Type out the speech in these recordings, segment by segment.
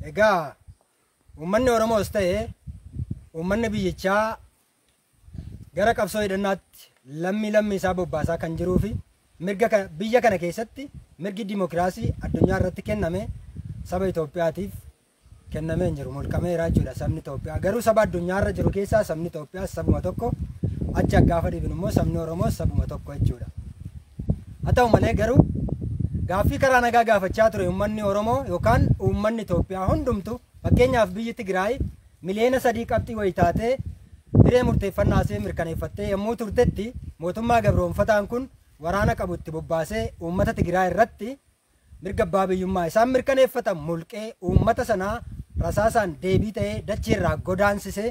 Egaa uummanni Oromoos ta'e uummanni biyyichaa gara qabsoo hidhannaatti lammii isaa bobbaasaa kan jiruu fi biyya kana keessatti mirgi dimokiraasii addunyaa irratti kenname saba Itoophiyaatiif kennamee hin jiru, mulqameera jechuudha. Sabni Itoophiyaa garuu saba addunyaa irra jiru keessaa sabni Itoophiyaa sabuma tokko, achi gaafa dhiibin immoo sabni Oromoo sabuma tokko jechuudha. Haa ta'u malee garuu gaaffii karaa nagaa gaafachaa ture uummanni Oromoo yookaan uummanni Itoophiyaa hundumtu, fakkeenyaaf biyyi Tigraay miliyoona 3 qabxii wayii taatee hiree murteeffannaa ishee mirkaneeffattee yommuu turtetti mootummaa gabroonfataan kun waraana qabutti bobbaasee uummata Tigraay irratti mirga abbaa biyyummaa isaan mirkaneeffatan mulqee uummata sanaa rasaasaan deebii ta'ee dachiirraa godaansisee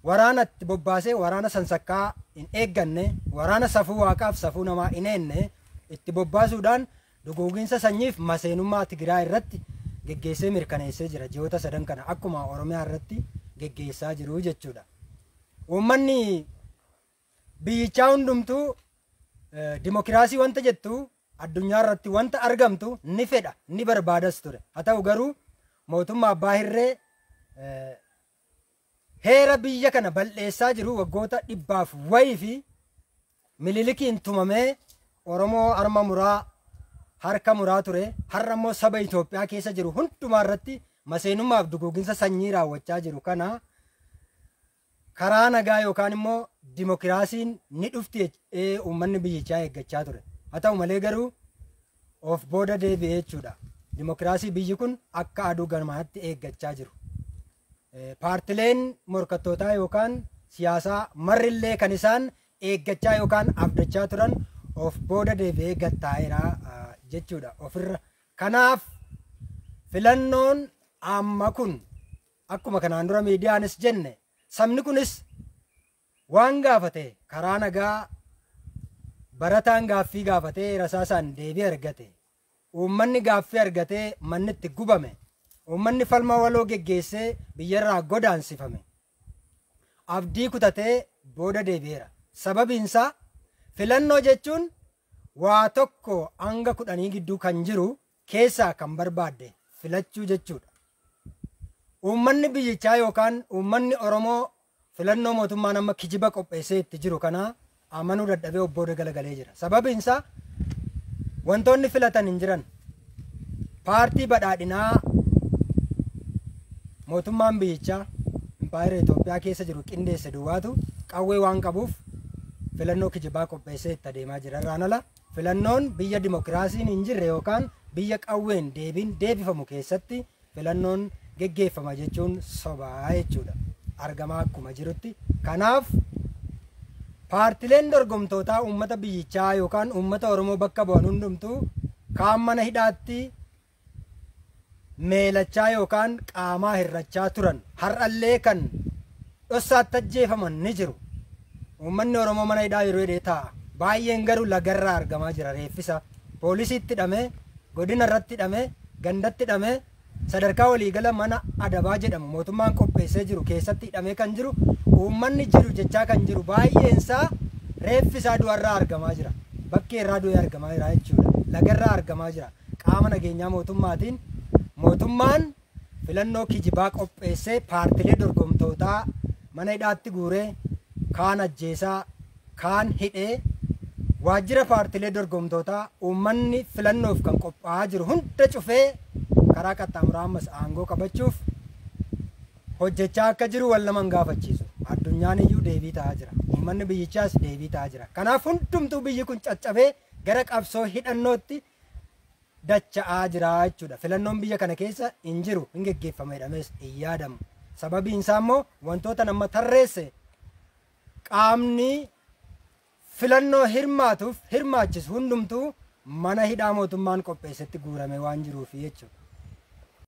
waraanatti bobbaasee waraana sansakkaa hin eegganne, waraana safuu waaqaaf safuu namaa hin eenne itti bobbaasuudhaan duguuginsa sanyiif maseenummaa Tigraay irratti geggeessee mirkaneessee jira. Ji'oota 3 kana akkuma Oromiyaa irratti geggeessaa jiru jechuudha. Uummanni biyyichaa hundumtuu dimokiraasii wanta jettu addunyaa irratti wanta argamtu ni fedha, ni barbaadas ture. Haa ta'u garuu mootummaa abbaa hirree heera biyya kana balleessaa jiru waggoota 100 wayii fi Minilikiin tumamee Oromoo arma muraa harka muraa ture. Har'a immoo saba Itoophiyaa keessa jiru hundumaa irratti maseenummaaf duguuginsa sanyii raawwachaa jiru kana karaa nagaa yookaan immoo dimokiraasiin ni dhufti uummanni biyyichaa eeggachaa ture. Haa ta'u malee garuu of booda deebi'ee jechuudha. Dimokiraasii biyyi kun akka aduu gamaatti eeggachaa jiru. Paartileen morkattootaa yookaan siyaasaa marrillee kan isaan eeggachaa yookaan abdachaa turan of booda deebi'ee gattaa'eera jechuudha ofirra. Kanaaf filannoon amma kun akkuma kanaan dura miidiyaanis jenne sabni kunis waan gaafate karaa nagaa barataan gaaffii gaafatee rasaasaan deebii argate, uummanni gaaffii argatee manni itti gubame, uummanni falma waloo geggeessee biyyarraa godaansifame, abdii kutatee booda deebi'eera. Sababiin isaa filannoo jechuun waa tokko hanga 10 gidduu kan jiru keessaa kan barbaadde filachuu jechuudha. Uummanni biyyichaa yookaan uummanni Oromoo filannoo mootummaan amma kijiba qopheessee itti jiru kana amanuu dadhabee of booda galagalee jira. Sababiin isaa wantoonni filatan hin jiran. Paartii badhaadhinaa mootummaan biyyichaa impaayera Itoophiyaa keessa jiru qindeesse duwwaatu qawwee waan qabuuf filannoo kijibaa qopheessee itti adeemaa jira. Irraan ala filannoon biyya dimokiraasiin hin jirre yookaan biyya qawween deebifamu keessatti filannoon geggeeffama jechuun sobaa jechuudha. Argamaa akkuma jirutti. Kanaaf paartileen dorgomtootaa uummata biyyichaa yookaan uummata Oromoo bakka bu'an hundumtuu kaan mana hidhaatti meelachaa yookaan qaamaa hirrachaa turan har'allee kan dhossaatti ajjeefaman ni jiru. Uummanni Oromoo mana hidhaa yeroo hidhee taa'a. Baay'een garuu lagarraa argamaa jira reeffisa. Poolisiitti hidhamee, godina irratti hidhamee, gandatti hidhamee, sadarkaa waliigala mana adabaa jedhamu mootummaan qopheessee jiru keessatti hidhamee kan jiru, uummanni jiru jechaa kan jiru baay'eensaa reeffisaa du'arraa argamaa jira. Bakkee irraa du'ee argamaa jira jechuudha. Lagarraa argamaa jira. Qaama nageenyaa mootummaatiin mootummaan filannoo kijibaa qopheessee paartilee dorgomtootaa mana hidhaatti guuree kaan ajjeesaa kaan hidhee waajjira paartilee dorgomtootaa uummanni filannoof kan qophaa'aa jiru hunda cufee karaa qaxxaamuraa ammas aangoo qabachuuf hojjechaa akka jiru wal naman gaafachiisu. Addunyaan iyyuu deebii ta'aa jira. Uummanni biyyichaas deebii ta'aa jira. Kanaaf hundumtuu biyyi kun caccabee gara qabsoo hidhannootti dacha'aa jira jechuudha. Filannoon biyya kana keessa hin jiru, hin geggeeffama jedhamees hin yaadamu. Sababiin isaa immoo wantoota nama tarreesse qaamni filannoo hirmaachisu hundumtuu mana hidhaa mootummaan qopheessetti guurame waan jiruuf jechuudha.